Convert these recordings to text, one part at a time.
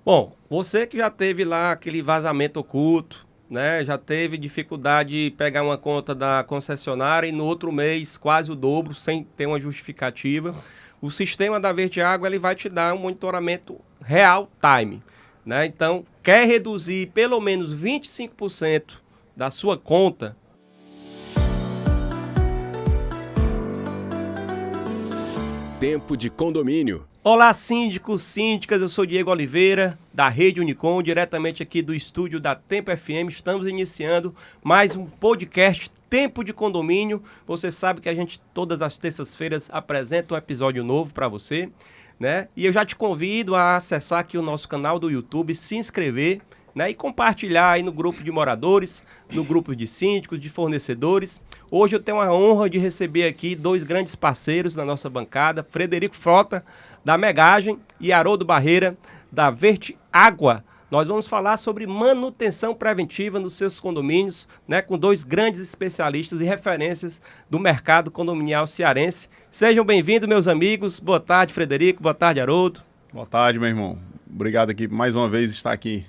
Bom, você que já teve lá aquele vazamento oculto, né? Já teve dificuldade de pegar uma conta da concessionária e no outro mês quase o dobro sem ter uma justificativa. O sistema da Verde Água ele vai te dar um monitoramento real time, né? Então, quer reduzir pelo menos 25% da sua conta. Tempo de condomínio. Olá, síndicos, síndicas, eu sou Diego Oliveira, da Rede Unicom, diretamente aqui do estúdio da Tempo FM. Estamos iniciando mais um podcast Tempo de Condomínio. Você sabe que a gente, todas as terças-feiras, apresenta um episódio novo para você, né? E eu já te convido a acessar aqui o nosso canal do YouTube, se inscrever, né, e compartilhar aí no grupo de moradores, no grupo de síndicos, de fornecedores. Hoje eu tenho a honra de receber aqui dois grandes parceiros na nossa bancada, Frederico Frota, da Megagem, e Haroldo Barreira, da Verde Água. Nós vamos falar sobre manutenção preventiva nos seus condomínios, né, com dois grandes especialistas e referências do mercado condominial cearense. Sejam bem-vindos, meus amigos. Boa tarde, Frederico. Boa tarde, Haroldo. Boa tarde, meu irmão. Obrigado aqui mais uma vez estar aqui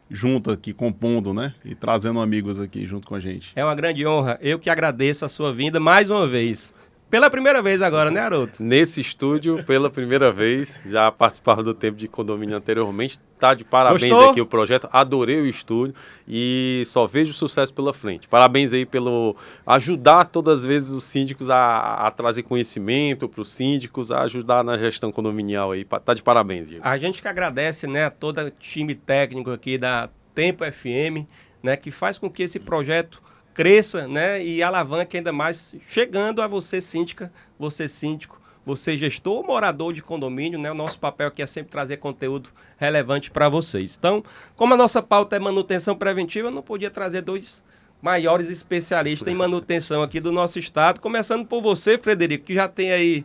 junto aqui, compondo, né? E trazendo amigos aqui junto com a gente. É uma grande honra. Eu que agradeço a sua vinda mais uma vez. Pela primeira vez agora, né, Haroldo? Nesse estúdio, pela primeira vez, já participava do Tempo de Condomínio anteriormente. Tá de parabéns. Gostou? Aqui o projeto, adorei o estúdio e só vejo sucesso pela frente. Parabéns aí pelo ajudar todas as vezes os síndicos a trazer conhecimento para os síndicos, a ajudar na gestão condominial aí. Tá de parabéns, Diego. A gente que agradece, né, a todo o time técnico aqui da Tempo FM, né, que faz com que esse projeto cresça, né, e alavanque ainda mais, chegando a você, síndica, você, síndico, você, gestor ou morador de condomínio, né? O nosso papel aqui é sempre trazer conteúdo relevante para vocês. Então, como a nossa pauta é manutenção preventiva, eu não podia trazer dois maiores especialistas em manutenção aqui do nosso estado, começando por você, Frederico, que já tem aí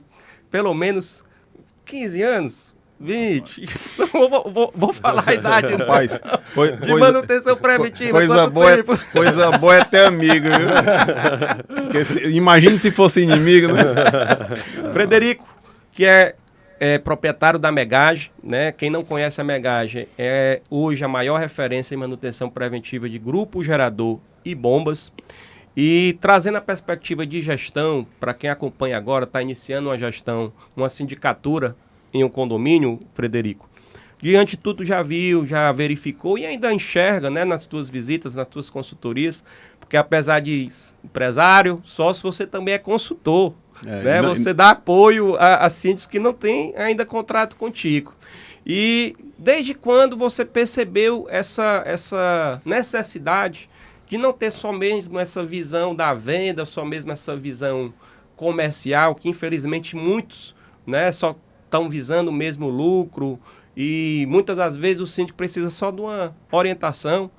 pelo menos 15 anos, 20. Vou falar a idade. Rapaz, de manutenção preventiva. Coisa boa é ter amigo, viu? Imagine se fosse inimigo, né? Frederico, que é proprietário da Megagem, né? Quem não conhece a Megagem é hoje a maior referência em manutenção preventiva de grupo gerador e bombas. E trazendo a perspectiva de gestão, para quem acompanha agora, está iniciando uma gestão, uma sindicatura em um condomínio, Frederico, diante de tudo já viu, já verificou e ainda enxerga, né, nas tuas visitas, nas tuas consultorias, porque apesar de empresário, sócio, você também é consultor, né? Você dá apoio a síndicos que não têm ainda contrato contigo. E desde quando você percebeu essa necessidade de não ter só mesmo essa visão da venda, só mesmo essa visão comercial, que infelizmente muitos, né, só estão visando o mesmo lucro e muitas das vezes o síndico precisa só de uma orientação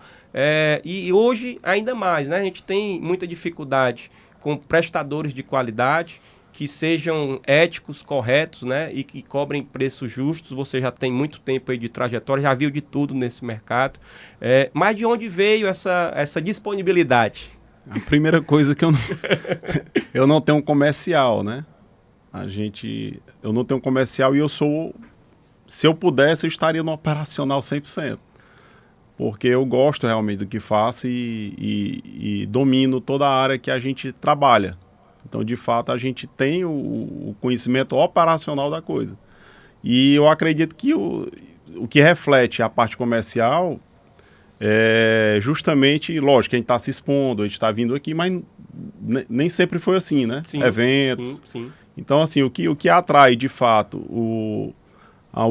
e hoje ainda mais, né? A gente tem muita dificuldade com prestadores de qualidade que sejam éticos, corretos, né? E que cobrem preços justos. Você já tem muito tempo aí de trajetória, já viu de tudo nesse mercado. Mas de onde veio essa disponibilidade? A primeira coisa que eu não tenho um comercial, né? Eu não tenho comercial e se eu pudesse, eu estaria no operacional 100%. Porque eu gosto realmente do que faço e domino toda a área que a gente trabalha. Então, de fato, a gente tem o conhecimento operacional da coisa. E eu acredito que o que reflete a parte comercial é justamente, lógico, a gente está se expondo, a gente está vindo aqui, mas nem sempre foi assim, né? Sim, eventos. Sim. Então, assim, o que atrai, de fato, o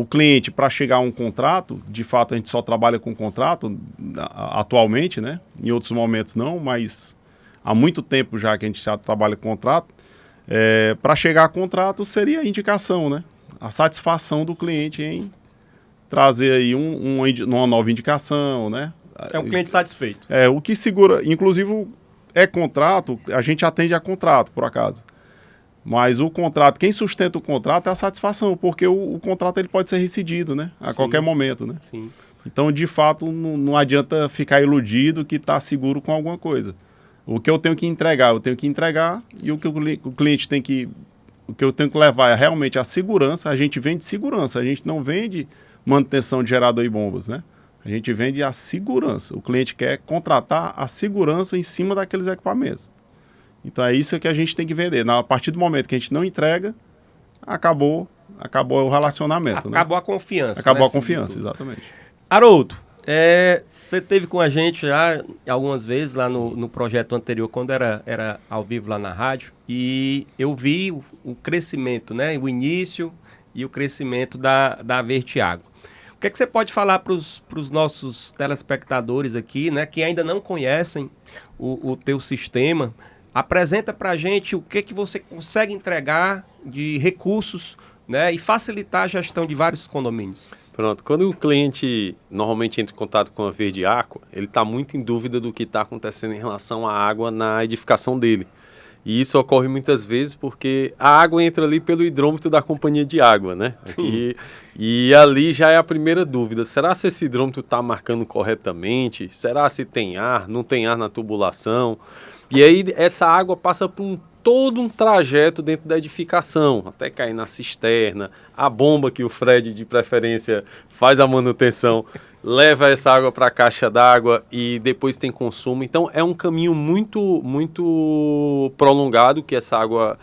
cliente para chegar a um contrato, de fato, a gente só trabalha com contrato atualmente, né? Em outros momentos não, mas há muito tempo já que a gente já trabalha com contrato. Para chegar a contrato seria a indicação, né? A satisfação do cliente em trazer aí uma nova indicação, né? É um cliente satisfeito. O que segura, inclusive, contrato, a gente atende a contrato, por acaso. Mas o contrato, quem sustenta o contrato é a satisfação, porque o contrato ele pode ser rescindido, né? A qualquer momento, né? Sim. Então, de fato, não adianta ficar iludido que está seguro com alguma coisa. O que eu tenho que entregar, e o que o cliente o que eu tenho que levar é realmente a segurança. A gente vende segurança, a gente não vende manutenção de gerador e bombas, né? A gente vende a segurança. O cliente quer contratar a segurança em cima daqueles equipamentos. Então é isso que a gente tem que vender. A partir do momento que a gente não entrega, acabou o relacionamento. Acabou, né? a confiança. Acabou né? a confiança, exatamente. Haroldo, você esteve com a gente já algumas vezes lá no projeto anterior, quando era ao vivo lá na rádio, e eu vi o crescimento, né? O início e o crescimento da Verde Água. O que é que você pode falar para os nossos telespectadores aqui, né? Que ainda não conhecem o teu sistema? Apresenta para a gente o que você consegue entregar de recursos, né? E facilitar a gestão de vários condomínios. Pronto, quando o cliente normalmente entra em contato com a Verde Aqua, ele está muito em dúvida do que está acontecendo em relação à água na edificação dele. E isso ocorre muitas vezes porque a água entra ali pelo hidrômetro da companhia de água, né? E ali já é a primeira dúvida. Será se esse hidrômetro está marcando corretamente? Será se tem ar, não tem ar na tubulação? E aí essa água passa por todo um trajeto dentro da edificação, até cair na cisterna, a bomba que o Fred, de preferência, faz a manutenção, leva essa água para a caixa d'água e depois tem consumo. Então é um caminho muito prolongado que essa água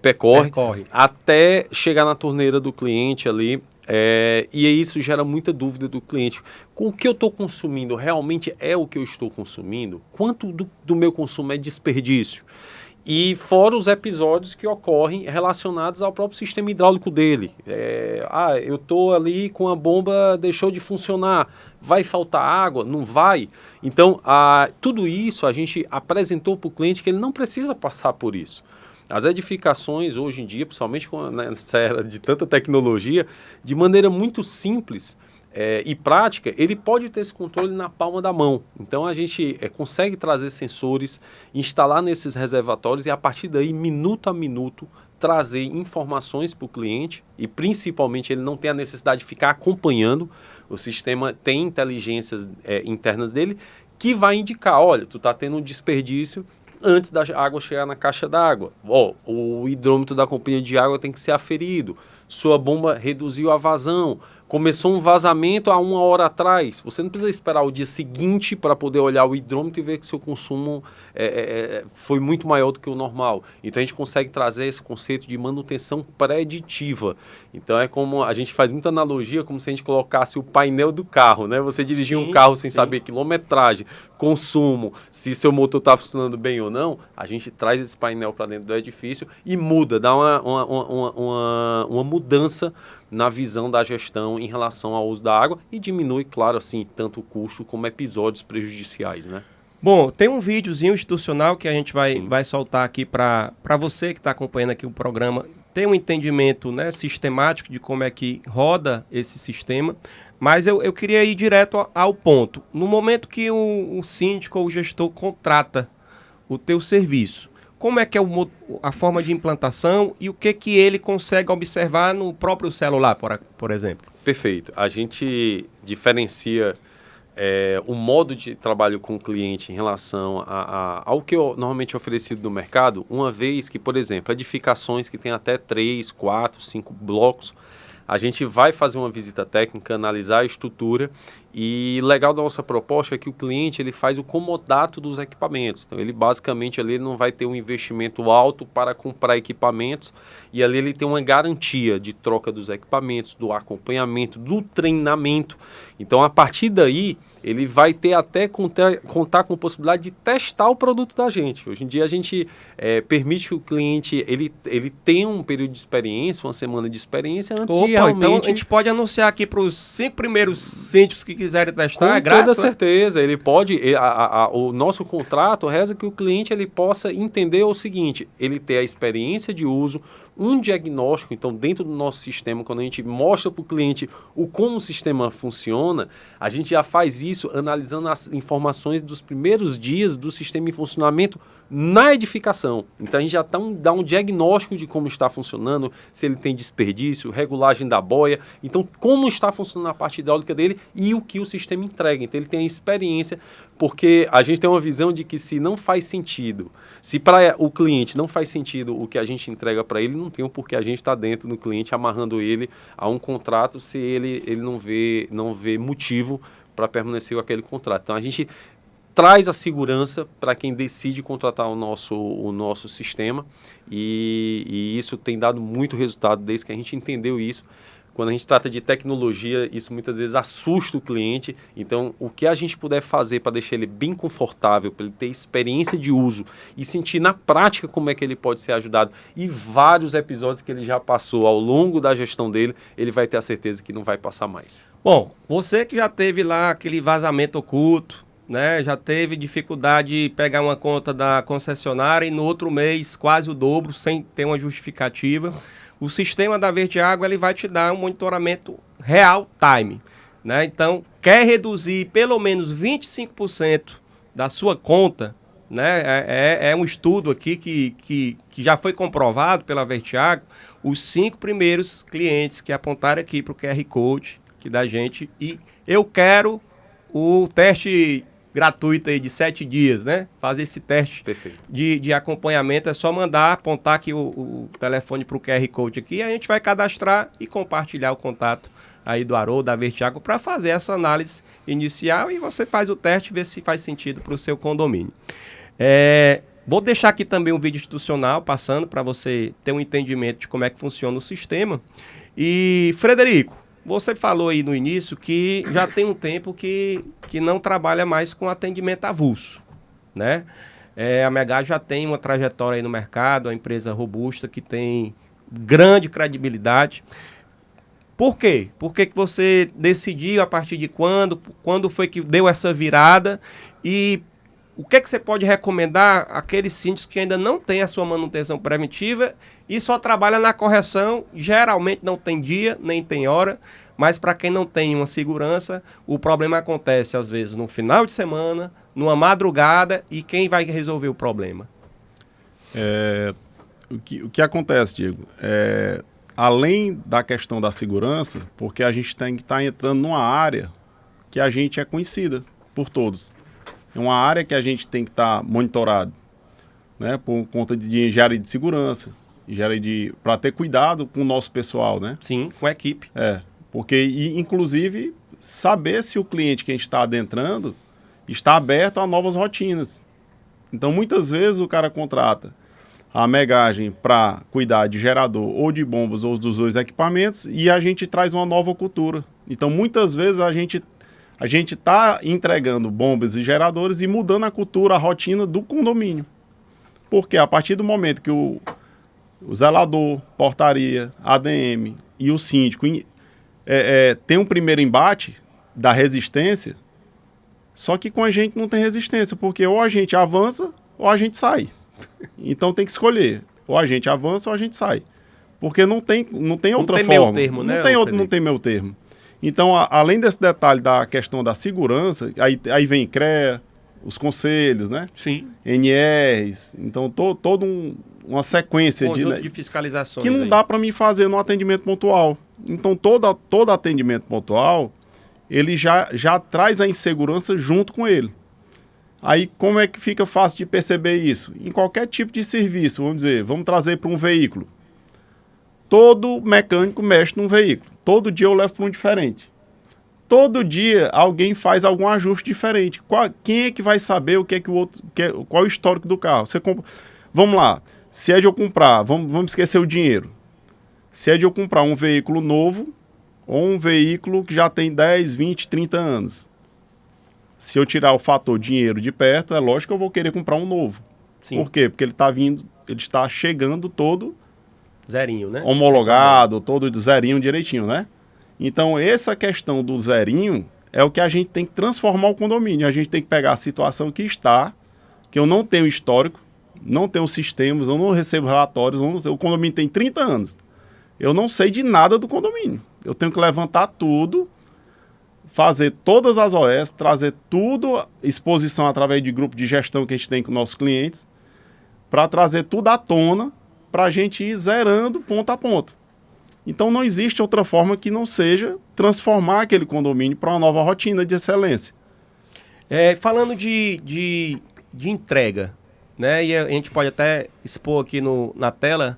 percorre até chegar na torneira do cliente ali. E isso gera muita dúvida do cliente. O que eu estou consumindo realmente é o que eu estou consumindo? Quanto do meu consumo é desperdício? E fora os episódios que ocorrem relacionados ao próprio sistema hidráulico dele. Eu estou ali com a bomba, deixou de funcionar, vai faltar água? Não vai? Então, tudo isso a gente apresentou para o cliente que ele não precisa passar por isso. As edificações hoje em dia, principalmente nessa era de tanta tecnologia, de maneira muito simples e prática, ele pode ter esse controle na palma da mão. Então a gente consegue trazer sensores, instalar nesses reservatórios e a partir daí, minuto a minuto, trazer informações para o cliente e principalmente ele não tem a necessidade de ficar acompanhando. O sistema tem inteligências internas dele que vai indicar, olha, tu está tendo um desperdício antes da água chegar na caixa d'água. O hidrômetro da companhia de água tem que ser aferido. Sua bomba reduziu a vazão. Começou um vazamento há 1 hora atrás. Você não precisa esperar o dia seguinte para poder olhar o hidrômetro e ver que seu consumo foi muito maior do que o normal. Então a gente consegue trazer esse conceito de manutenção preditiva. Então é como a gente faz muita analogia, como se a gente colocasse o painel do carro, né? Você dirigir um carro sem saber quilometragem, consumo, se seu motor está funcionando bem ou não, a gente traz esse painel para dentro do edifício e muda, dá uma mudança na visão da gestão em relação ao uso da água e diminui, claro, assim, tanto o custo como episódios prejudiciais, né? Bom, tem um videozinho institucional que a gente vai soltar aqui para você que está acompanhando aqui o programa ter um entendimento, né, sistemático de como é que roda esse sistema, mas eu queria ir direto ao ponto. No momento que o síndico ou o gestor contrata o teu serviço, como é que é a forma de implantação e o que ele consegue observar no próprio celular, por exemplo? Perfeito. A gente diferencia o modo de trabalho com o cliente em relação ao que normalmente é oferecido no mercado, uma vez que, por exemplo, edificações que têm até 3, 4, 5 blocos, a gente vai fazer uma visita técnica, analisar a estrutura e legal da nossa proposta é que o cliente ele faz o comodato dos equipamentos. Então ele basicamente ali não vai ter um investimento alto para comprar equipamentos e ali ele tem uma garantia de troca dos equipamentos, do acompanhamento, do treinamento. Então a partir daí ele vai ter até contar com a possibilidade de testar o produto da gente. Hoje em dia a gente permite que o cliente ele tenha um período de experiência, uma semana de experiência antes de realmente... Então a gente pode anunciar aqui para os 5 primeiros sítios que quiserem testar, com toda certeza, ele pode, o nosso contrato reza que o cliente ele possa entender o seguinte, ele ter a experiência de uso, um diagnóstico, então dentro do nosso sistema, quando a gente mostra para o cliente como o sistema funciona, a gente já faz isso analisando as informações dos primeiros dias do sistema em funcionamento na edificação. Então a gente já dá um diagnóstico de como está funcionando, se ele tem desperdício, regulagem da boia, então como está funcionando a parte hidráulica dele e o que o sistema entrega. Então ele tem a experiência, porque a gente tem uma visão de que se não faz sentido, se para o cliente não faz sentido o que a gente entrega para ele, não tem o porquê a gente estar dentro do cliente amarrando ele a um contrato se ele não vê motivo para permanecer com aquele contrato. Então a gente traz a segurança para quem decide contratar o nosso sistema e isso tem dado muito resultado desde que a gente entendeu isso. Quando a gente trata de tecnologia, isso muitas vezes assusta o cliente. Então, o que a gente puder fazer para deixar ele bem confortável, para ele ter experiência de uso e sentir na prática como é que ele pode ser ajudado e vários episódios que ele já passou ao longo da gestão dele, ele vai ter a certeza que não vai passar mais. Bom, você que já teve lá aquele vazamento oculto, né? Já teve dificuldade de pegar uma conta da concessionária e no outro mês quase o dobro, sem ter uma justificativa. O sistema da Verde Água ele vai te dar um monitoramento real time, né? Então, quer reduzir pelo menos 25% da sua conta, né? É um estudo aqui que já foi comprovado pela Verde Água, os 5 primeiros clientes que apontaram aqui para o QR Code que da gente e eu quero o teste gratuito aí de 7 dias, né? Fazer esse teste de acompanhamento, é só mandar, apontar aqui o telefone para o QR Code aqui, a gente vai cadastrar e compartilhar o contato aí do Haroldo, da Verde Água, para fazer essa análise inicial e você faz o teste e vê se faz sentido para o seu condomínio. Vou deixar aqui também um vídeo institucional passando para você ter um entendimento de como é que funciona o sistema. E, Frederico, você falou aí no início que já tem um tempo que não trabalha mais com atendimento avulso, né? A Megage já tem uma trajetória aí no mercado, uma empresa robusta que tem grande credibilidade. Por quê? Por que que você decidiu, a partir de quando? Quando foi que deu essa virada? E o que que você pode recomendar àqueles síndicos que ainda não têm a sua manutenção preventiva e só trabalha na correção, geralmente não tem dia, nem tem hora, mas para quem não tem uma segurança, o problema acontece às vezes no final de semana, numa madrugada, e quem vai resolver o problema? O que acontece, Diego? Além da questão da segurança, porque a gente tem que estar entrando numa área que a gente é conhecida por todos. É uma área que a gente tem que estar monitorado, né, por conta de engenharia de segurança, para ter cuidado com o nosso pessoal, né? Sim, com a equipe. Porque, inclusive, saber se o cliente que a gente está adentrando está aberto a novas rotinas. Então, muitas vezes o cara contrata a Megagem para cuidar de gerador ou de bombas ou dos dois equipamentos e a gente traz uma nova cultura. Então, muitas vezes a gente está entregando bombas e geradores e mudando a cultura, a rotina do condomínio. Porque a partir do momento que o zelador, portaria, ADM e o síndico tem um primeiro embate da resistência, só que com a gente não tem resistência, porque ou a gente avança ou a gente sai. Então tem que escolher, ou a gente avança ou a gente sai. Porque não tem outra forma. Meio termo, né, não tem meio termo. Então, além desse detalhe da questão da segurança, aí vem CREA, os conselhos, né? Sim. NRs, então toda uma sequência de fiscalizações que não dá para mim fazer no atendimento pontual. Então, todo atendimento pontual, ele já traz a insegurança junto com ele. Aí, como é que fica fácil de perceber isso? Em qualquer tipo de serviço, vamos trazer para um veículo. Todo mecânico mexe num veículo. Todo dia eu levo para um diferente. Todo dia alguém faz algum ajuste diferente. Quem é que vai saber o que é que o outro quer, qual é o histórico do carro? Vamos lá. Se é de eu comprar, vamos esquecer o dinheiro. Se é de eu comprar um veículo novo ou um veículo que já tem 10, 20, 30 anos. Se eu tirar o fator dinheiro de perto, é lógico que eu vou querer comprar um novo. Sim. Por quê? Porque ele está chegando todo zerinho, né? Homologado, todo zerinho direitinho, né? Então, essa questão do zerinho é o que a gente tem que transformar o condomínio. A gente tem que pegar a situação que eu não tenho histórico, não tenho sistemas, eu não recebo relatórios, o condomínio tem 30 anos. Eu não sei de nada do condomínio. Eu tenho que levantar tudo, fazer todas as OS, trazer tudo, exposição através de grupo de gestão que a gente tem com nossos clientes, para trazer tudo à tona, para a gente ir zerando ponto a ponto. Então não existe outra forma que não seja transformar aquele condomínio para uma nova rotina de excelência. Falando de entrega, né? E a gente pode até expor aqui na tela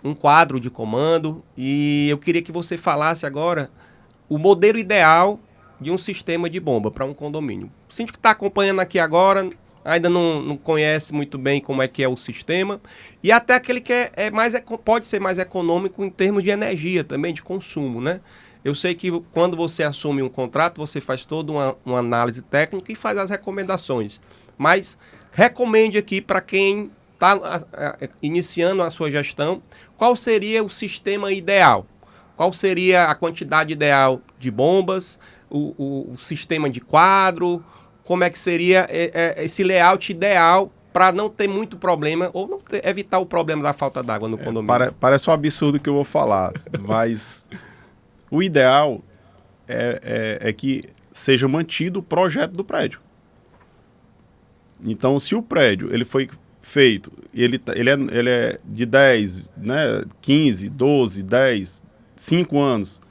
um quadro de comando e eu queria que você falasse agora o modelo ideal de um sistema de bomba para um condomínio. O síndico que está acompanhando aqui agora ainda não conhece muito bem como é que é o sistema e até aquele que pode ser mais econômico em termos de energia também, de consumo, né? Eu sei que quando você assume um contrato, você faz toda uma análise técnica e faz as recomendações. Mas recomende aqui para quem está iniciando a sua gestão, qual seria o sistema ideal? Qual seria a quantidade ideal de bombas, o sistema de quadro, como é que seria esse layout ideal para não ter muito problema ou evitar o problema da falta d'água no condomínio? Parece um absurdo que eu vou falar, mas o ideal é que seja mantido o projeto do prédio. Então, se o prédio ele foi feito, ele é de 10, né, 15, 12, 10, 5 anos,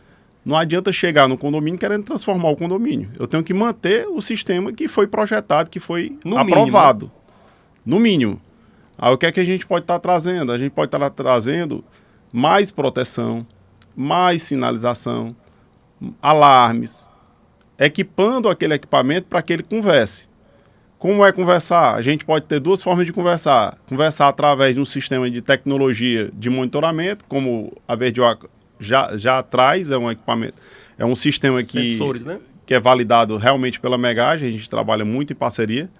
não adianta chegar no condomínio querendo transformar o condomínio. Eu tenho que manter o sistema que foi projetado, que foi aprovado. Mínimo, né? No mínimo. Aí o que é que a gente pode estar trazendo? A gente pode estar trazendo mais proteção, mais sinalização, alarmes, equipando aquele equipamento para que ele converse. Como é conversar? A gente pode ter duas formas de conversar. Conversar através de um sistema de tecnologia de monitoramento, como a Verdioca já traz, é um equipamento, é um sistema Sensores, né? Que é validado realmente pela Megage, a gente trabalha muito em parceria,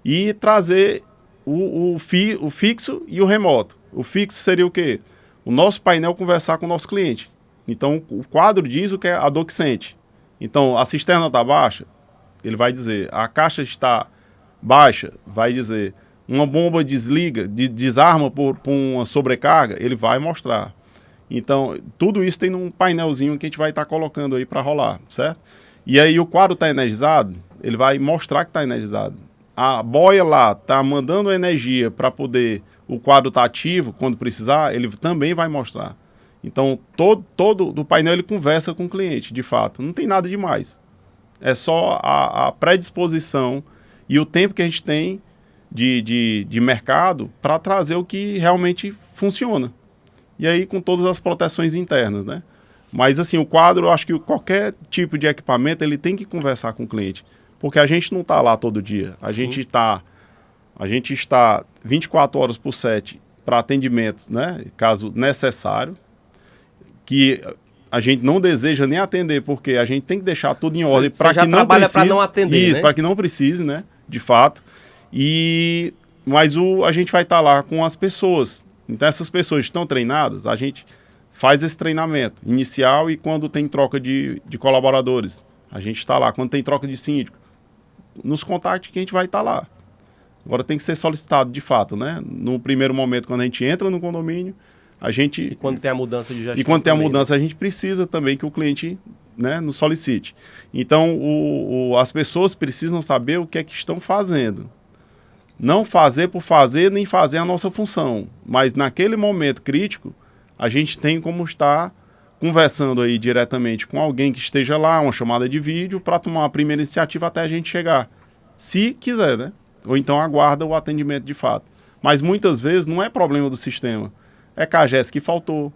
e trazer o fixo e o remoto. O fixo seria o quê? O nosso painel conversar com o nosso cliente. Então, o quadro diz o que é a dor que sente. Então, a cisterna está baixa, ele vai dizer. A caixa está baixa, vai dizer. Uma bomba desarma por uma sobrecarga, ele vai mostrar. Então, tudo isso tem num painelzinho que a gente vai estar colocando aí para rolar, certo? E aí o quadro está energizado, ele vai mostrar que está energizado. A boia lá está mandando energia para poder o quadro estar ativo quando precisar, ele também vai mostrar. Então, todo do painel ele conversa com o cliente, de fato. Não tem nada demais. É só a predisposição e o tempo que a gente tem de mercado para trazer o que realmente funciona. E aí com todas as proteções internas, né? Mas assim, o quadro, eu acho que qualquer tipo de equipamento, ele tem que conversar com o cliente. Porque a gente não está lá todo dia. A gente está 24 horas por 7 para atendimentos, né? Caso necessário. Que a gente não deseja nem atender, porque a gente tem que deixar tudo em ordem para que não precise. Para não atender, isso, né? Para que não precise, né? De fato. Mas a gente vai estar lá com as pessoas. Então, essas pessoas estão treinadas, a gente faz esse treinamento inicial e quando tem troca de colaboradores. A gente está lá. Quando tem troca de síndico, nos contacte que a gente vai estar lá. Agora tem que ser solicitado de fato, né? No primeiro momento, quando a gente entra no condomínio, a gente... E quando tem a mudança de gestão. E quando tem a também, mudança, né? a gente precisa também que o cliente, né, nos solicite. Então, as pessoas precisam saber o que é que estão fazendo. Não fazer por fazer, nem fazer a nossa função. Mas naquele momento crítico, a gente tem como estar conversando aí diretamente com alguém que esteja lá, uma chamada de vídeo, para tomar uma primeira iniciativa até a gente chegar. Se quiser, né? Ou então aguarda o atendimento de fato. Mas muitas vezes não é problema do sistema. É CAGES que faltou,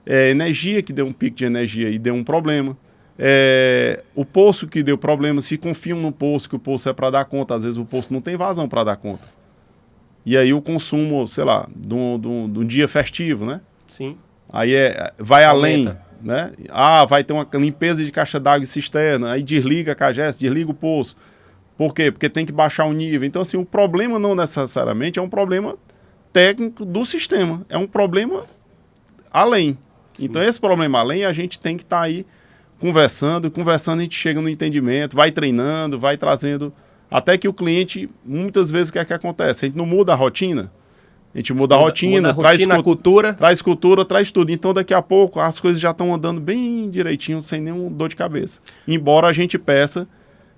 é energia que deu um pico de energia e deu um problema, é o poço que deu problema, se confiam no poço, que o poço é para dar conta, às vezes o poço não tem vazão para dar conta. E aí o consumo, sei lá, de um dia festivo, né? Sim. Aí vai além, Aumenta. né? Vai ter uma limpeza de caixa d'água e cisterna, aí desliga a CAGES, desliga o poço. Por quê? Porque tem que baixar o nível. Então, assim, o problema não necessariamente é um problema técnico do sistema, é um problema além. Sim. Então, esse problema além, a gente tem que estar aí conversando a gente chega no entendimento, vai treinando, vai trazendo, até que o cliente, muitas vezes, o que é que acontece? A gente não muda a rotina, a gente muda a rotina, a cultura. Traz cultura, traz tudo. Então, daqui a pouco, as coisas já estão andando bem direitinho, sem nenhum dor de cabeça. Embora a gente peça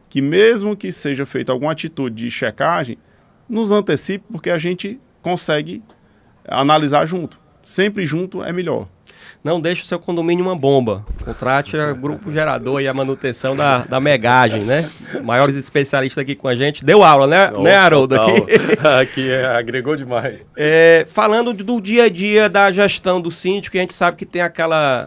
que, mesmo que seja feita alguma atitude de checagem, nos antecipe, porque a gente consegue analisar junto. Sempre junto é melhor. não deixe o seu condomínio uma bomba. Contrate o grupo gerador e a manutenção da megagem, né? Maiores especialistas aqui com a gente. Deu aula, né, Haroldo? Aqui agregou demais. Falando do dia a dia da gestão do síndico, a gente sabe que tem aquela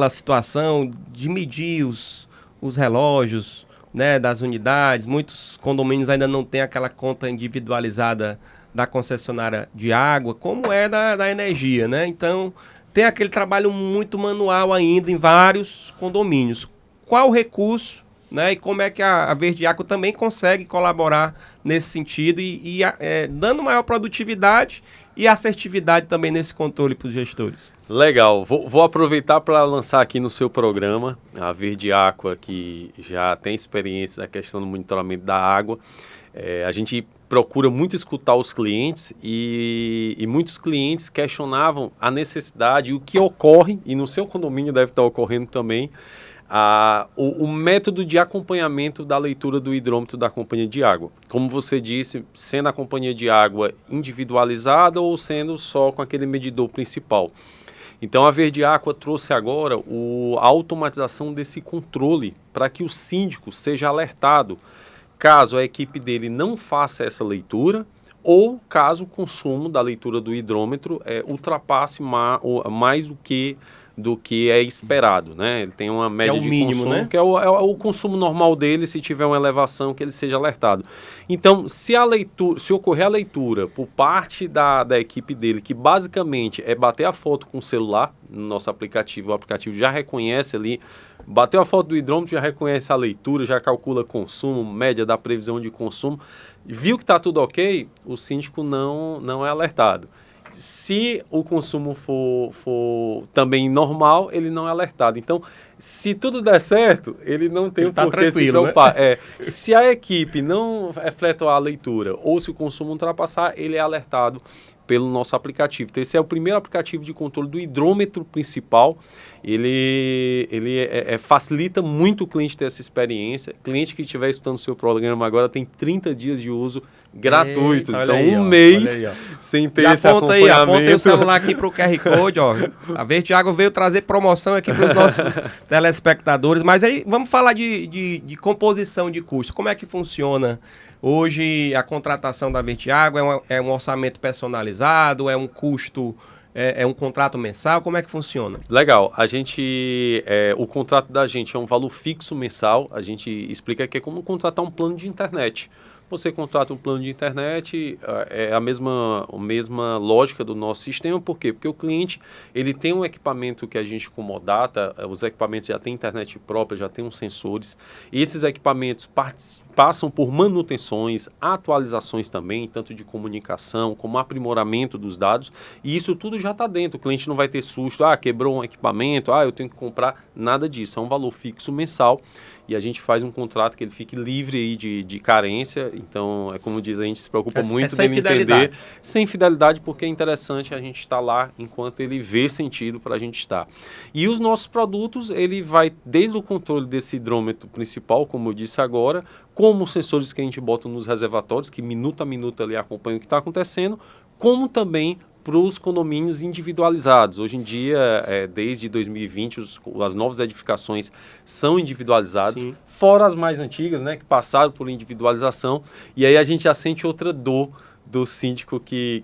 situação de medir os relógios, né, das unidades. Muitos condomínios ainda não têm aquela conta individualizada da concessionária de água, como é da energia, né? Então, tem aquele trabalho muito manual ainda em vários condomínios. Qual o recurso, né, e como é que a Verde Aqua também consegue colaborar nesse sentido e dando maior produtividade e assertividade também nesse controle para os gestores? Legal, vou aproveitar para lançar aqui no seu programa, a Verde Aqua, que já tem experiência na questão do monitoramento da água. A gente procura muito escutar os clientes e muitos clientes questionavam a necessidade, o que ocorre, e no seu condomínio deve estar ocorrendo também, o método de acompanhamento da leitura do hidrômetro da companhia de água. Como você disse, sendo a companhia de água individualizada ou sendo só com aquele medidor principal. Então a Verde Aqua trouxe agora a automatização desse controle para que o síndico seja alertado caso a equipe dele não faça essa leitura ou caso o consumo da leitura do hidrômetro ultrapasse mais do que é esperado, né? Ele tem uma média de mínimo, consumo, né? que é o consumo normal dele, se tiver uma elevação, que ele seja alertado. Então, se ocorrer a leitura por parte da equipe dele, que basicamente é bater a foto com o celular, no nosso aplicativo, o aplicativo já reconhece ali, bateu a foto do hidrômetro, já reconhece a leitura, já calcula consumo, média da previsão de consumo, viu que está tudo ok, o síndico não é alertado. Se o consumo for também normal, ele não é alertado. Então, se tudo der certo, ele não tem o porquê se preocupar. Né? Se a equipe não efetuar a leitura ou se o consumo ultrapassar, ele é alertado pelo nosso aplicativo. Então, esse é o primeiro aplicativo de controle do hidrômetro principal. Ele facilita muito o cliente ter essa experiência. Cliente que estiver estudando o seu programa agora tem 30 dias de uso gratuitos. Então, aí, mês sem ter esse acompanhamento. Apontei o celular aqui para o QR Code. Ó. A Verde Água veio trazer promoção aqui para os nossos telespectadores. Mas aí, vamos falar de composição de custo. Como é que funciona hoje a contratação da Verde Água? É um orçamento personalizado? É um custo... É um contrato mensal? Como é que funciona? Legal. O contrato da gente é um valor fixo mensal. A gente explica que é como contratar um plano de internet. Você contrata um plano de internet, é a mesma lógica do nosso sistema. Por quê? Porque o cliente ele tem um equipamento que a gente comodata, os equipamentos já têm internet própria, já têm uns sensores. E esses equipamentos passam por manutenções, atualizações também, tanto de comunicação como aprimoramento dos dados. E isso tudo já está dentro. O cliente não vai ter susto, quebrou um equipamento, eu tenho que comprar. Nada disso. É um valor fixo mensal. E a gente faz um contrato que ele fique livre aí de carência. Então, como diz, a gente se preocupa muito dele entender. Sem fidelidade, porque é interessante a gente estar lá enquanto ele vê sentido para a gente estar. E os nossos produtos, ele vai desde o controle desse hidrômetro principal, como eu disse agora, como os sensores que a gente bota nos reservatórios, que minuto a minuto ali acompanham o que está acontecendo, como também para os condomínios individualizados. Hoje em dia, desde 2020, as novas edificações são individualizadas, sim, fora as mais antigas, né, que passaram por individualização, e aí a gente já sente outra dor do síndico que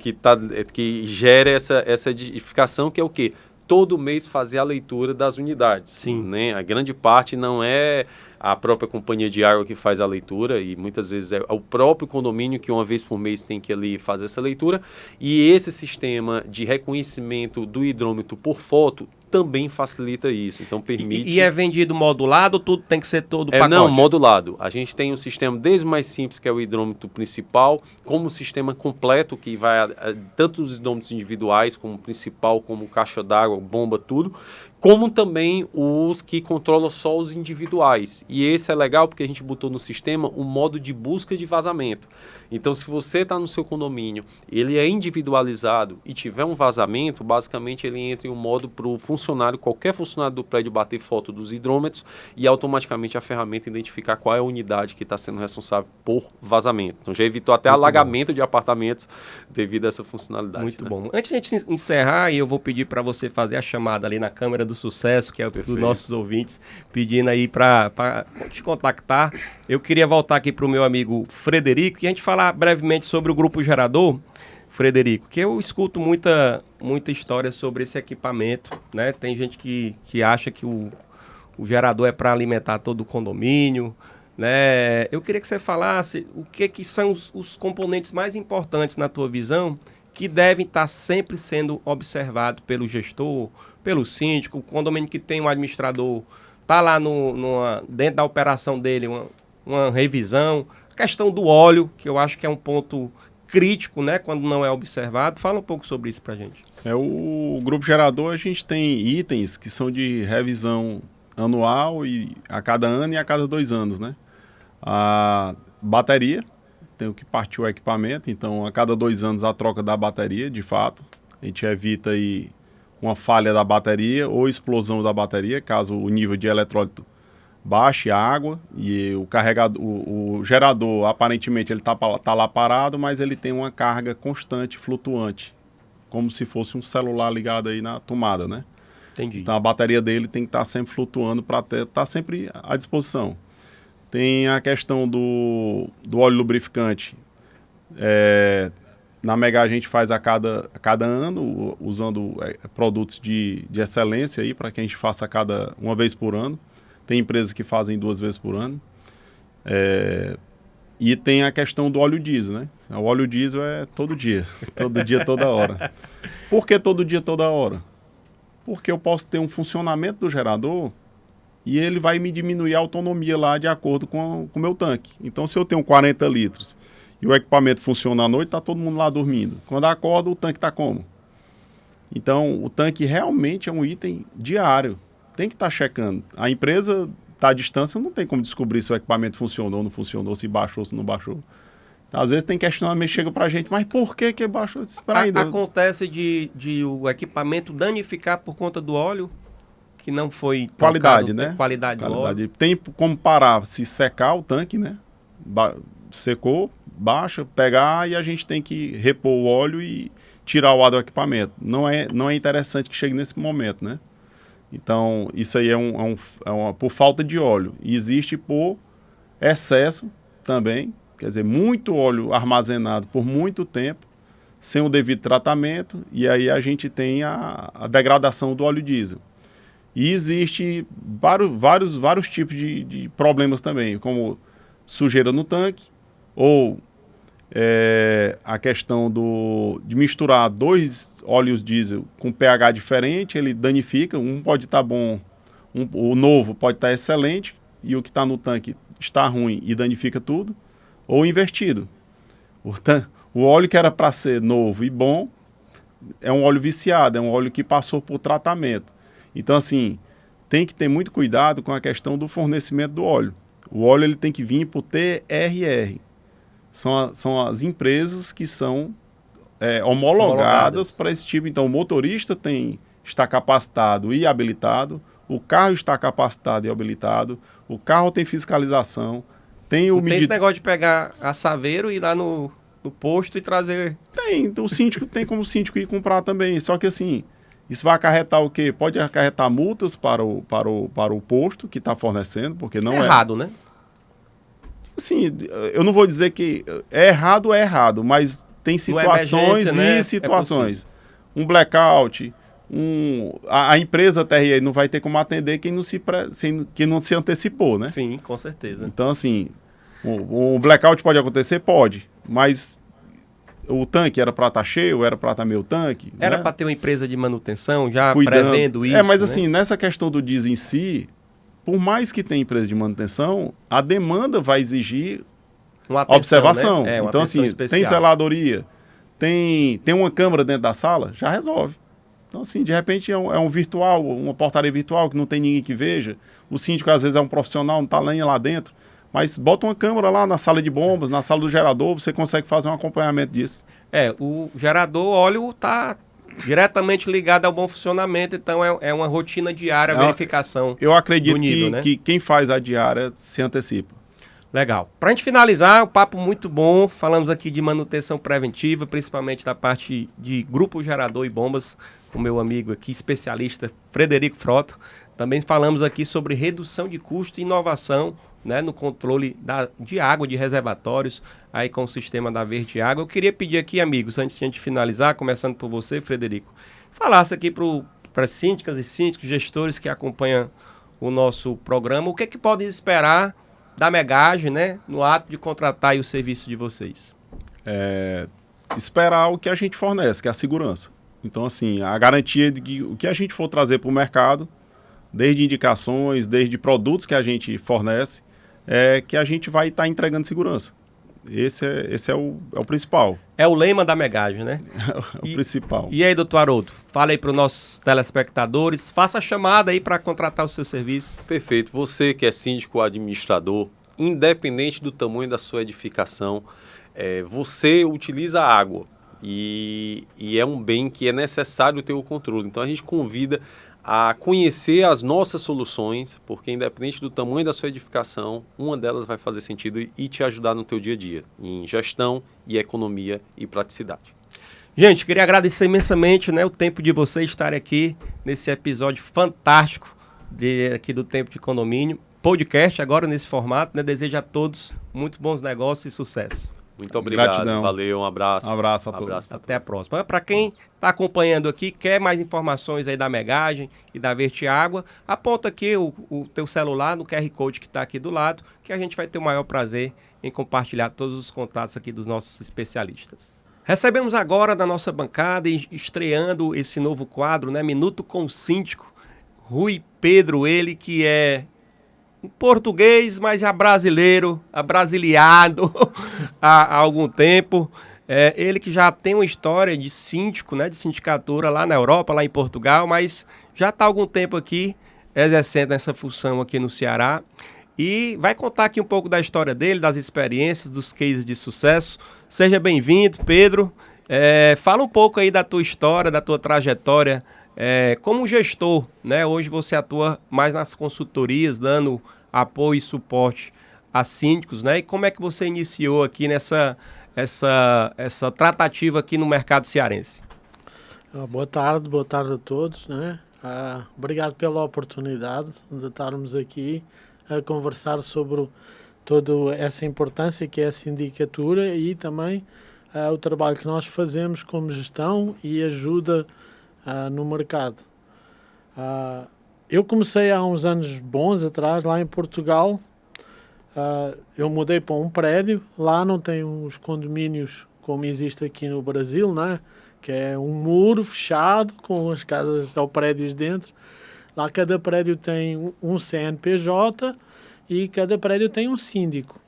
gera essa edificação, que é o quê? Todo mês fazer a leitura das unidades. Sim. Né? A grande parte não é a própria companhia de água que faz a leitura, e muitas vezes é o próprio condomínio que uma vez por mês tem que ali fazer essa leitura, e esse sistema de reconhecimento do hidrômetro por foto também facilita isso, então permite... E é vendido modulado, tudo tem que ser todo pacote? Não, modulado. A gente tem um sistema desde o mais simples, que é o hidrômetro principal, como o sistema completo, que vai tanto os hidrômetros individuais, como o principal, como caixa d'água, bomba, tudo, como também os que controlam só os individuais. E esse é legal porque a gente botou no sistema um modo de busca de vazamento. Então, se você está no seu condomínio, ele é individualizado e tiver um vazamento, basicamente ele entra em um modo para o funcionário, qualquer funcionário do prédio bater foto dos hidrômetros e automaticamente a ferramenta identificar qual é a unidade que está sendo responsável por vazamento. Então, já evitou até alagamento de apartamentos devido a essa funcionalidade. Muito né? bom. Antes de a gente encerrar, eu vou pedir para você fazer a chamada ali na câmera do sucesso, que é o dos nossos ouvintes, pedindo aí para te contactar. Eu queria voltar aqui para o meu amigo Frederico e a gente falar brevemente sobre o grupo gerador, Frederico, que eu escuto muita história sobre esse equipamento, né? Tem gente que acha que o gerador é para alimentar todo o condomínio, né? Eu queria que você falasse o que são os componentes mais importantes na tua visão que devem estar sempre sendo observados pelo gestor, pelo síndico, o condomínio que tem um administrador, está lá dentro da operação dele uma revisão. A questão do óleo, que eu acho que é um ponto crítico, né, quando não é observado. Fala um pouco sobre isso para a gente. O grupo gerador, a gente tem itens que são de revisão anual e a cada ano e a cada 2 anos, né? A bateria, tem o que partir o equipamento, então a cada 2 anos a troca da bateria, de fato. A gente evita aí uma falha da bateria ou explosão da bateria, caso o nível de eletrólito baixe a água e o gerador, aparentemente, ele tá lá parado, mas ele tem uma carga constante, flutuante, como se fosse um celular ligado aí na tomada, né? Entendi. Então a bateria dele tem que estar sempre flutuando para estar sempre à disposição. Tem a questão do óleo lubrificante. Na Mega a gente faz a cada ano, usando produtos de excelência aí para que a gente faça uma vez por ano. Tem empresas que fazem 2 vezes por ano. E tem a questão do óleo diesel, né? O óleo diesel é todo dia, toda hora. Por que todo dia, toda hora? Porque eu posso ter um funcionamento do gerador e ele vai me diminuir a autonomia lá de acordo com o meu tanque. Então, se eu tenho 40 litros e o equipamento funciona à noite, está todo mundo lá dormindo. Quando acorda, o tanque está como? Então, o tanque realmente é um item diário. Tem que estar checando. A empresa está à distância, não tem como descobrir se o equipamento funcionou ou não funcionou, se baixou ou se não baixou. Às vezes tem questionamento, chega pra gente, mas por que baixou? Acontece de o equipamento danificar por conta do óleo, que não foi qualidade, trocado, né? Qualidade do óleo. Tem como parar, se secar o tanque, né? Secou, baixa, pegar e a gente tem que repor o óleo e tirar o ar do equipamento. Não é interessante que chegue nesse momento, né? Então, isso aí é por falta de óleo. E existe por excesso também, quer dizer, muito óleo armazenado por muito tempo, sem o devido tratamento, e aí a gente tem a degradação do óleo diesel. E existe vários tipos de problemas também, como sujeira no tanque, ou a questão de misturar 2 óleos diesel com pH diferente, ele danifica, um pode estar bom, o novo pode estar excelente, e o que está no tanque está ruim e danifica tudo, ou invertido. O óleo que era para ser novo e bom é um óleo viciado, é um óleo que passou por tratamento. Então, assim, tem que ter muito cuidado com a questão do fornecimento do óleo. O óleo ele tem que vir por TRR. São as empresas que são homologadas para esse tipo. Então, o motorista está capacitado e habilitado, o carro está capacitado e habilitado, o carro tem fiscalização, tem o... Tem esse negócio de pegar a Saveiro e ir lá no posto e trazer... Tem como o síndico ir comprar também, só que assim, isso vai acarretar o quê? Pode acarretar multas para o posto que está fornecendo, porque não é... errado, né? Assim, eu não vou dizer que é errado, mas tem situações né? e situações. Um blackout, a empresa TRE não vai ter como atender quem não se antecipou, né? Sim, com certeza. Então, assim, o blackout pode acontecer? Pode, mas o tanque era para estar cheio, era para estar meio tanque? Era, né, para ter uma empresa de manutenção já prevendo isso, mas né? assim, nessa questão do diesel em si, por mais que tenha empresa de manutenção, a demanda vai exigir uma atenção, observação. Né? Então, assim, especial. Tem zeladoria, tem uma câmera dentro da sala, já resolve. Então, assim, de repente é um virtual, uma portaria virtual que não tem ninguém que veja. O síndico, às vezes, é um profissional, não está nem lá dentro. Mas bota uma câmera lá na sala de bombas, na sala do gerador, você consegue fazer um acompanhamento disso. O gerador óleo está diretamente ligado ao bom funcionamento, então é uma rotina diária, a verificação. Eu acredito do nível, né? que quem faz a diária se antecipa. Legal. Para a gente finalizar, um papo muito bom. Falamos aqui de manutenção preventiva, principalmente da parte de grupo gerador e bombas, com o meu amigo aqui, especialista Frederico Frota. Também falamos aqui sobre redução de custo e inovação, né, no controle de água, de reservatórios, aí com o sistema da Verde Água. Eu queria pedir aqui, amigos, antes de a gente finalizar, começando por você, Frederico, falasse aqui para as síndicas e síndicos, gestores que acompanham o nosso programa, o que é que podem esperar da Megage, né, no ato de contratar aí o serviço de vocês. Esperar o que a gente fornece, que é a segurança. Então, assim, a garantia de que o que a gente for trazer para o mercado, desde indicações, desde produtos que a gente fornece, que a gente vai estar entregando segurança. Esse é o principal. É o lema da Megage, né? É o principal. E aí, doutor Haroldo, fala aí para os nossos telespectadores, faça a chamada aí para contratar o seu serviço. Perfeito. Você que é síndico ou administrador, independente do tamanho da sua edificação, você utiliza a água e é um bem que é necessário ter o controle. Então a gente convida a conhecer as nossas soluções, porque independente do tamanho da sua edificação, uma delas vai fazer sentido e te ajudar no teu dia a dia, em gestão e economia e praticidade. Gente, queria agradecer imensamente, né, o tempo de vocês estarem aqui nesse episódio fantástico aqui do Tempo de Condomínio, podcast agora nesse formato, né? Desejo a todos muitos bons negócios e sucesso. Muito obrigado, Gratidão. Valeu, um abraço. Um abraço a todos. Até a próxima. Para quem está acompanhando aqui, quer mais informações aí da Megage e da Verde Água, aponta aqui o teu celular no QR Code que está aqui do lado, que a gente vai ter o maior prazer em compartilhar todos os contatos aqui dos nossos especialistas. Recebemos agora da nossa bancada, estreando esse novo quadro, né, Minuto com o Síndico, Rui Pedro, ele que é um português, mas já brasileiro, abrasiliado há algum tempo. Ele que já tem uma história de síndico, né, de sindicatura lá na Europa, lá em Portugal, mas já está há algum tempo aqui exercendo essa função aqui no Ceará. E vai contar aqui um pouco da história dele, das experiências, dos cases de sucesso. Seja bem-vindo, Pedro. Fala um pouco aí da tua história, da tua trajetória como gestor, né? Hoje você atua mais nas consultorias, dando apoio e suporte a síndicos, né? E como é que você iniciou aqui nessa essa tratativa aqui no mercado cearense? Boa tarde a todos, né? Obrigado pela oportunidade de estarmos aqui a conversar sobre toda essa importância que é a sindicatura e também o trabalho que nós fazemos como gestão e ajuda no mercado. Eu comecei há uns anos bons atrás, lá em Portugal. Eu mudei para um prédio, lá não tem os condomínios como existe aqui no Brasil, né? Que é um muro fechado com as casas ou prédios dentro. Lá cada prédio tem um CNPJ e cada prédio tem um síndico.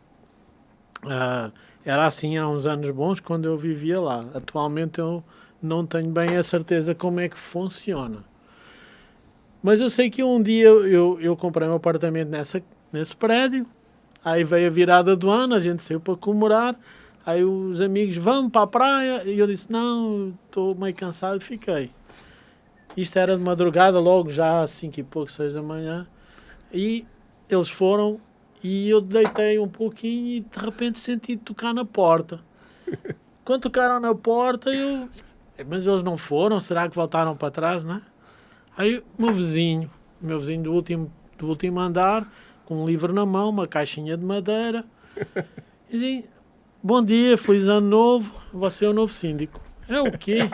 Era assim há uns anos bons quando eu vivia lá. Atualmente eu não tenho bem a certeza como é que funciona. Mas eu sei que um dia eu comprei um apartamento nesse prédio, aí veio a virada do ano, a gente saiu para comemorar, aí os amigos, vamos para a praia, e eu disse, não, estou meio cansado e fiquei. Isto era de madrugada, logo já às 5 e pouco, 6 da manhã, e eles foram, e eu deitei um pouquinho e de repente senti tocar na porta. Quando tocaram na porta, mas eles não foram, será que voltaram para trás, não é? Aí o meu vizinho do último andar, com um livro na mão, uma caixinha de madeira, e disse, bom dia, feliz ano novo, você é o novo síndico. É o quê?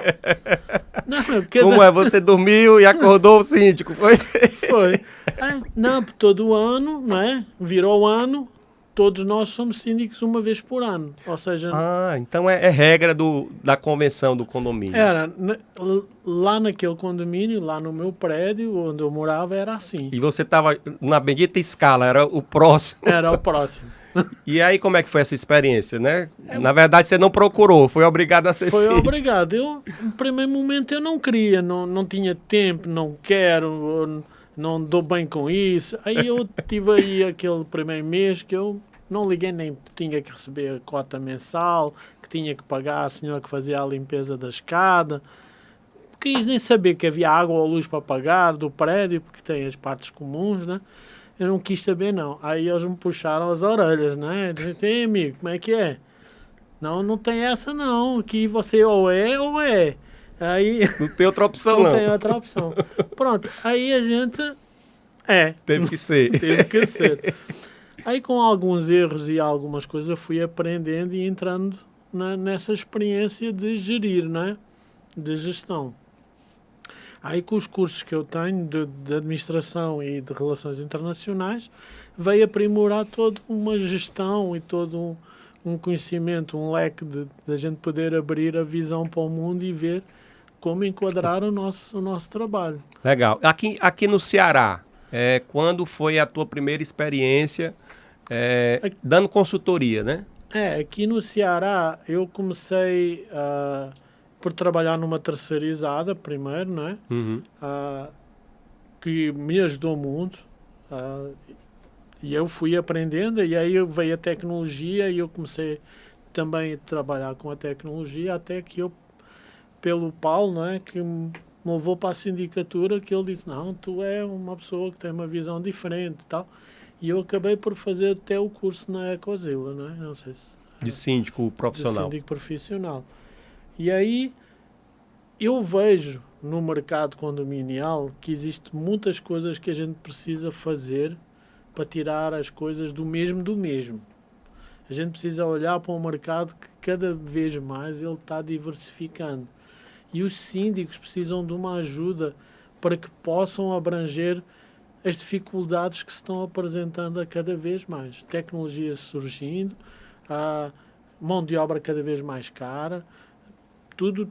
Não, como você dormiu e acordou o síndico, foi? Foi. Não, todo ano, não é? Virou o ano, todos nós somos síndicos uma vez por ano. Ou seja... então é regra da convenção do condomínio. Era. Lá naquele condomínio, lá no meu prédio, onde eu morava, era assim. E você estava na bendita escala, era o próximo. Era o próximo. E aí, como é que foi essa experiência, né? Na verdade, você não procurou, foi obrigado a ser Foi síndico. obrigado. Eu, no primeiro momento, eu não queria, não tinha tempo, não quero, não dou bem com isso. Aí eu tive aí aquele primeiro mês que eu não liguei, nem tinha que receber a cota mensal, que tinha que pagar a senhora que fazia a limpeza da escada. Não quis nem saber que havia água ou luz para pagar do prédio, porque tem as partes comuns, né? Eu não quis saber, não. Aí eles me puxaram as orelhas, né? Dizem, amigo, como é que é? Não tem essa, não. Aqui você ou é ou é. Aí Não tem outra opção, não não. tem outra opção. Pronto, aí a gente... Teve que ser. teve que ser. Aí com alguns erros e algumas coisas eu fui aprendendo e entrando nessa experiência de gerir, né? De gestão. Aí com os cursos que eu tenho de administração e de relações internacionais, veio aprimorar toda uma gestão e todo um conhecimento, um leque de a gente poder abrir a visão para o mundo e ver como enquadrar o nosso trabalho. Legal. Aqui no Ceará, quando foi a tua primeira experiência dando consultoria, né? Aqui no Ceará eu comecei por trabalhar numa terceirizada primeiro, não é? Uhum. Que me ajudou muito. E eu fui aprendendo, e aí veio a tecnologia e eu comecei também a trabalhar com a tecnologia, até que eu, pelo Paulo, não é, que me levou para a sindicatura, que ele disse, não, tu é uma pessoa que tem uma visão diferente e tal. E eu acabei por fazer até o curso na Ecozilla, não é? Não sei se... De síndico profissional. De síndico profissional. E aí eu vejo no mercado condominial que existem muitas coisas que a gente precisa fazer para tirar as coisas do mesmo. A gente precisa olhar para um mercado que cada vez mais ele está diversificando. E os síndicos precisam de uma ajuda para que possam abranger as dificuldades que se estão apresentando a cada vez mais. Tecnologias surgindo, a mão de obra cada vez mais cara, tudo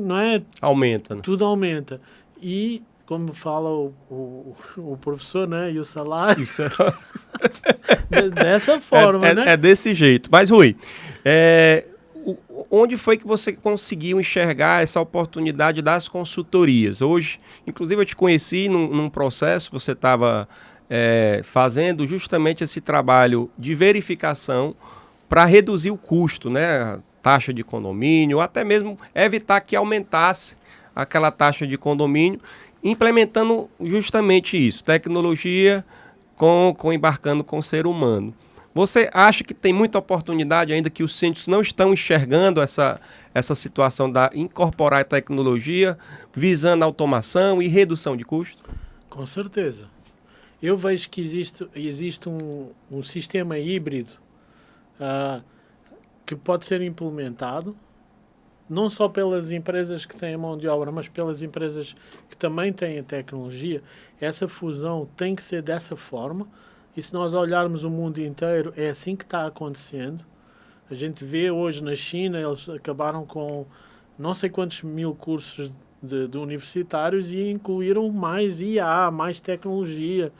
não é? Aumenta, né? Tudo aumenta. E, como fala o professor, né? E o salário, Isso dessa forma, né? É desse jeito. Mas, Rui, onde foi que você conseguiu enxergar essa oportunidade das consultorias? Hoje, inclusive, eu te conheci num processo, você estava fazendo justamente esse trabalho de verificação para reduzir o custo, né? Taxa de condomínio, ou até mesmo evitar que aumentasse aquela taxa de condomínio, implementando justamente isso, tecnologia embarcando com o ser humano. Você acha que tem muita oportunidade ainda que os síndicos não estão enxergando essa situação da incorporar a tecnologia, visando automação e redução de custo? Com certeza. Eu vejo que existe um sistema híbrido que pode ser implementado, não só pelas empresas que têm a mão de obra, mas pelas empresas que também têm a tecnologia. Essa fusão tem que ser dessa forma, e se nós olharmos o mundo inteiro, é assim que está acontecendo. A gente vê hoje na China, eles acabaram com não sei quantos mil cursos de universitários e incluíram mais IA, mais tecnologia.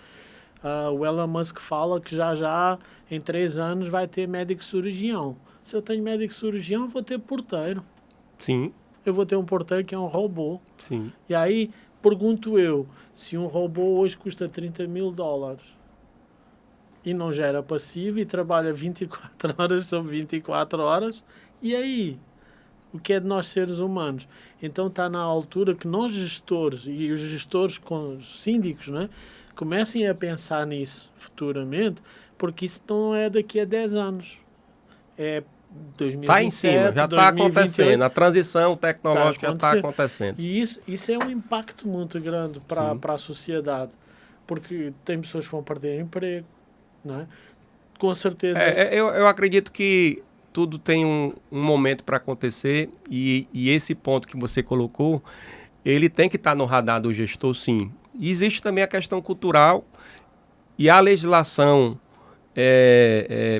O Elon Musk fala que já em 3 anos vai ter médico cirurgião. Se eu tenho médico cirurgião, eu vou ter porteiro. Sim. Eu vou ter um porteiro que é um robô. Sim. E aí, pergunto eu, se um robô hoje custa $30.000 e não gera passivo e trabalha 24 horas sobre 24 horas, e aí? O que é de nós seres humanos? Então está na altura que nós gestores, e os gestores com os síndicos, né, comecem a pensar nisso futuramente, porque isso não é daqui a 10 anos. É 2027, está em cima, já está acontecendo. A transição tecnológica já está acontecendo. E isso é um impacto muito grande para a sociedade, porque tem pessoas que vão perder emprego, não é? Com certeza. Eu acredito que tudo tem um momento para acontecer e esse ponto que você colocou, ele tem que estar no radar do gestor, sim. E existe também a questão cultural e a legislação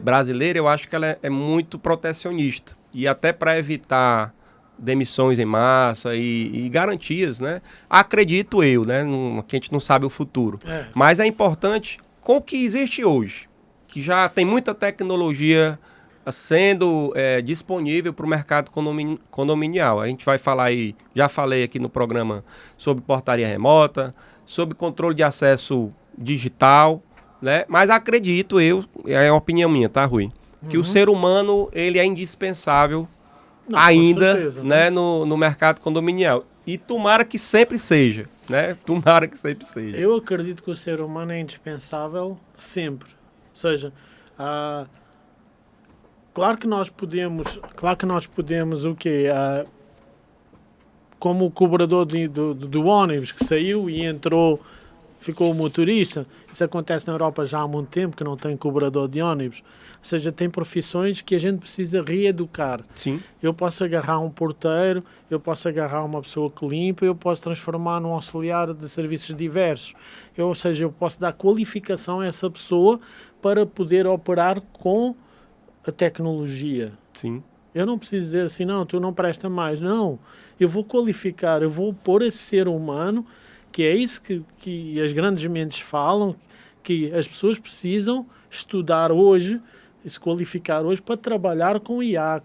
brasileira, eu acho que ela é muito protecionista. E até para evitar demissões em massa e garantias, né? Acredito eu, né? Que a gente não sabe o futuro. Mas é importante com o que existe hoje, que já tem muita tecnologia sendo disponível para o mercado condominial. A gente vai falar aí, já falei aqui no programa sobre portaria remota, sobre controle de acesso digital, né? Mas acredito é a opinião minha, tá, Rui? Que o ser humano, ele é indispensável Não, ainda, com certeza, né, no mercado condominial. E tomara que sempre seja, né? Tomara que sempre seja. Eu acredito que o ser humano é indispensável sempre. Ou seja, claro que nós podemos o quê? Como o cobrador do ônibus que saiu e entrou, ficou o motorista. Isso acontece na Europa já há muito tempo, que não tem cobrador de ônibus. Ou seja, tem profissões que a gente precisa reeducar. Sim. Eu posso agarrar um porteiro, eu posso agarrar uma pessoa que limpa, eu posso transformar num auxiliar de serviços diversos. Ou seja, eu posso dar qualificação a essa pessoa para poder operar com a tecnologia. Sim. Eu não preciso dizer assim, não, tu não presta mais. Não, eu vou qualificar, eu vou pôr esse ser humano, que é isso que as grandes mentes falam, que as pessoas precisam estudar hoje e se qualificar hoje para trabalhar com IA,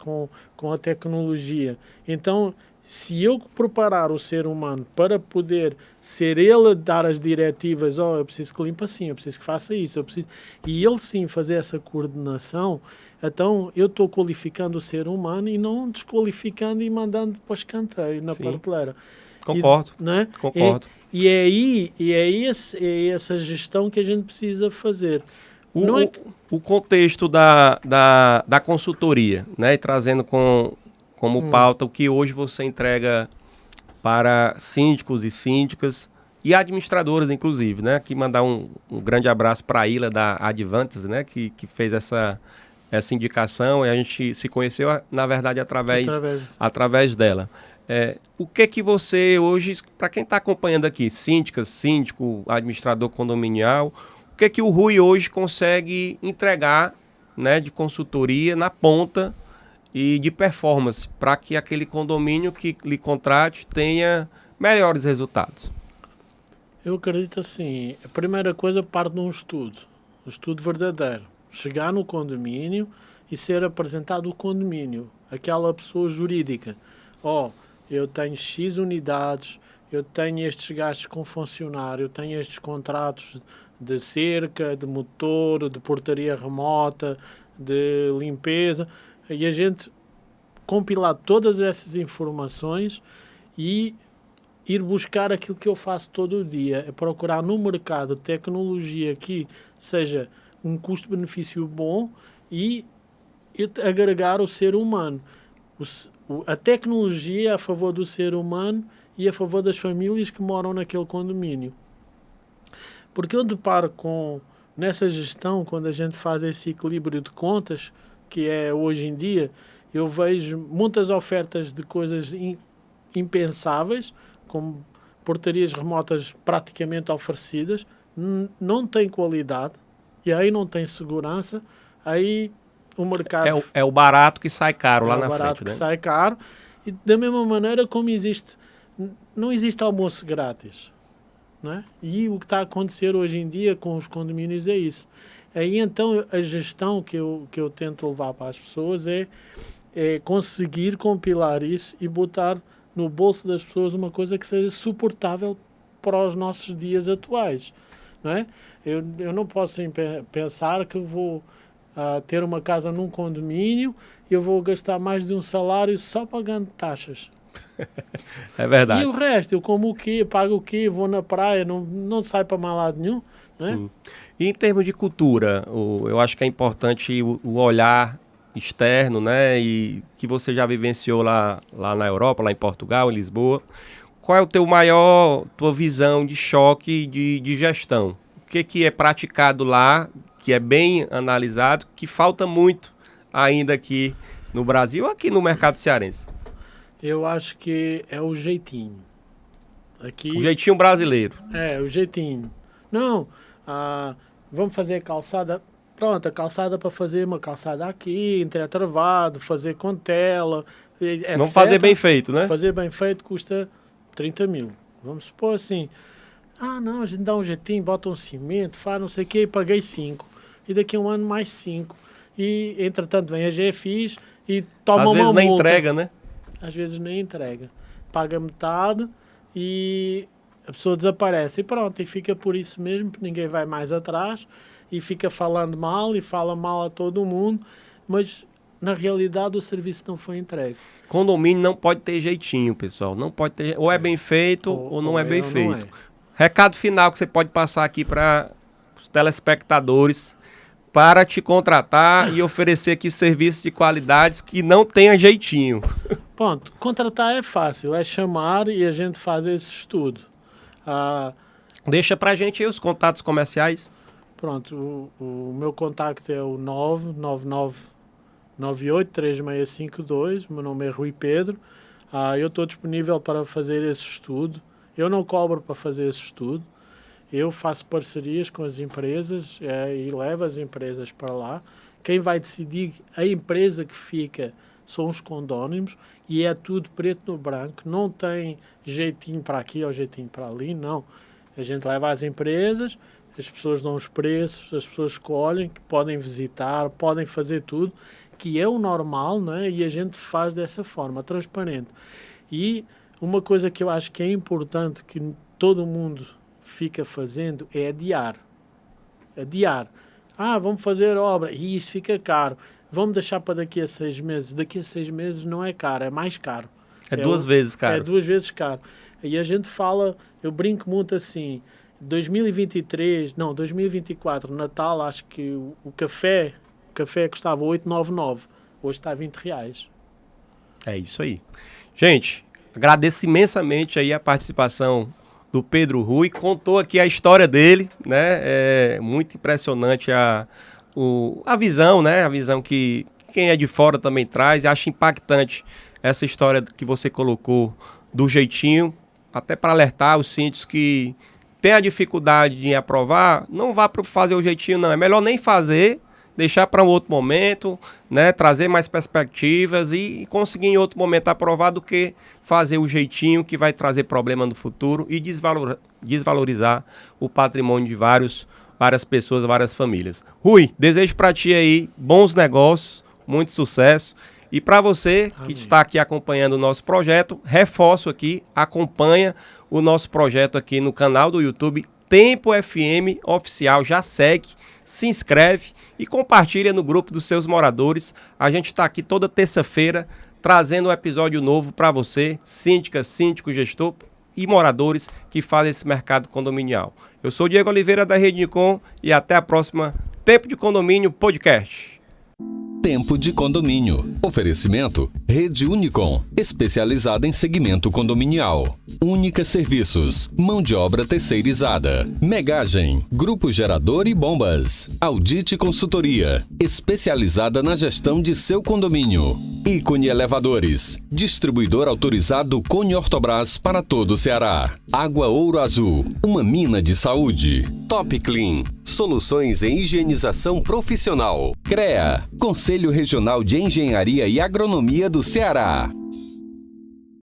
com a tecnologia. Então, se eu preparar o ser humano para poder ser ele a dar as diretivas, eu preciso que limpe assim, eu preciso que faça isso, e ele sim fazer essa coordenação, então eu estou qualificando o ser humano e não desqualificando e mandando para o escanteio, na prateleira. Concordo, né? concordo. E é essa gestão que a gente precisa fazer. O contexto da consultoria, né? E trazendo como pauta o que hoje você entrega para síndicos e síndicas e administradoras, inclusive, né? Aqui mandar um grande abraço para a Ilha da Advantes, né? Que fez essa indicação e a gente se conheceu, na verdade, através dela. O que você hoje, para quem está acompanhando aqui, síndicas, síndico, administrador condominial, o que o Rui hoje consegue entregar, né, de consultoria na ponta e de performance para que aquele condomínio que lhe contrate tenha melhores resultados? Eu acredito assim, a primeira coisa parte de um estudo verdadeiro. Chegar no condomínio e ser apresentado o condomínio, aquela pessoa jurídica. Eu tenho X unidades, eu tenho estes gastos com funcionário, eu tenho estes contratos de cerca, de motor, de portaria remota, de limpeza, e a gente compilar todas essas informações e ir buscar aquilo que eu faço todo o dia, é procurar no mercado tecnologia que seja um custo-benefício bom e agregar o ser humano. A tecnologia a favor do ser humano e a favor das famílias que moram naquele condomínio. Porque eu deparo nessa gestão, quando a gente faz esse equilíbrio de contas, que é hoje em dia, eu vejo muitas ofertas de coisas impensáveis, como portarias remotas praticamente oferecidas, não tem qualidade, e aí não tem segurança, aí o mercado... É o barato que sai caro lá na frente, né? É o barato que sai caro, e da mesma maneira como não existe almoço grátis. Não é? E o que está a acontecer hoje em dia com os condomínios é isso. Aí então a gestão que eu tento levar para as pessoas é conseguir compilar isso e botar no bolso das pessoas uma coisa que seja suportável para os nossos dias atuais. Não é? Eu não posso pensar que eu vou ter uma casa num condomínio e eu vou gastar mais de um salário só pagando taxas. É verdade. E o resto, eu como o quê, pago o quê, vou na praia, não saio para mais lado nenhum. Né? Sim. E em termos de cultura, eu acho que é importante o olhar externo, né? E que você já vivenciou lá na Europa, lá em Portugal, em Lisboa. Qual é tua visão de choque de gestão? O que é praticado lá, que é bem analisado, que falta muito ainda aqui no Brasil, aqui no mercado cearense? Eu acho que é o jeitinho. Aqui, o jeitinho brasileiro. O jeitinho. Não, vamos fazer calçada. Pronto, a calçada para fazer uma calçada aqui, entretravado, fazer com tela, etc. Não fazer bem feito, né? Fazer bem feito custa 30 mil. Vamos supor assim. Não, a gente dá um jeitinho, bota um cimento, faz não sei o que e paguei 5. e daqui a um ano mais 5. E, entretanto, vem a GFIs e toma Às uma vezes multa. nem entrega, né? Às vezes nem entrega. Paga metade e a pessoa desaparece. E pronto, e fica por isso mesmo, porque ninguém vai mais atrás e fica falando mal e fala mal a todo mundo, mas na realidade o serviço não foi entregue. Condomínio não pode ter jeitinho, pessoal. Não pode ter. Ou é bem feito ou não é bem ou não feito. é. Recado final que você pode passar aqui para os telespectadores para te contratar e oferecer aqui serviços de qualidades que não tenha jeitinho. Pronto, contratar é fácil, é chamar e a gente faz esse estudo. Deixa pra gente aí os contatos comerciais. Pronto, o meu contacto é o 999983652, meu nome é Rui Pedro. Eu estou disponível para fazer esse estudo. Eu não cobro para fazer esse estudo. Eu faço parcerias com as empresas e levo as empresas para lá. Quem vai decidir a empresa que fica são os condóminos e é tudo preto no branco. Não tem jeitinho para aqui ou jeitinho para ali, não. A gente leva às empresas, as pessoas dão os preços, as pessoas escolhem, que podem visitar, podem fazer tudo, que é o normal, né? E a gente faz dessa forma, transparente. E uma coisa que eu acho que é importante, que todo mundo fica fazendo, é adiar. Adiar. Vamos fazer obra, e isto fica caro. Vamos deixar para daqui a 6 meses. Daqui a 6 meses não é caro, é mais caro. É 2 vezes caro. É 2 vezes caro. E a gente fala, eu brinco muito assim, 2024, Natal, acho que o café custava 8,99. Hoje está a R$20. É isso aí. Gente, agradeço imensamente aí a participação do Pedro Rui. Contou aqui a história dele, né? É muito impressionante a visão, né? A visão que quem é de fora também traz. E acho impactante essa história que você colocou do jeitinho, até para alertar os síndicos que tem a dificuldade de aprovar, não vá para fazer o jeitinho, não. É melhor nem fazer, deixar para um outro momento, né? Trazer mais perspectivas e conseguir em outro momento aprovar do que fazer o jeitinho que vai trazer problema no futuro e desvalorizar o patrimônio de várias pessoas, várias famílias. Rui, desejo para ti aí bons negócios, muito sucesso. E para você que está aqui acompanhando o nosso projeto, reforço aqui, acompanha o nosso projeto aqui no canal do YouTube Tempo FM Oficial, já segue, se inscreve e compartilha no grupo dos seus moradores. A gente está aqui toda terça-feira trazendo um episódio novo para você, síndica, síndico, gestor e moradores que fazem esse mercado condominial. Eu sou o Diego Oliveira da Rede Unicom e até a próxima Tempo de Condomínio Podcast. Tempo de Condomínio. Oferecimento Rede Unicom, especializada em segmento condominial. Única Serviços, mão de obra terceirizada. Megagem, Grupo Gerador e Bombas. Audite Consultoria, especializada na gestão de seu condomínio. Ícone Elevadores, distribuidor autorizado Cone Ortobras para todo o Ceará. Água Ouro Azul, uma mina de saúde. Top Clean, soluções em higienização profissional. CREA, Conselho Regional de Engenharia e Agronomia do Ceará.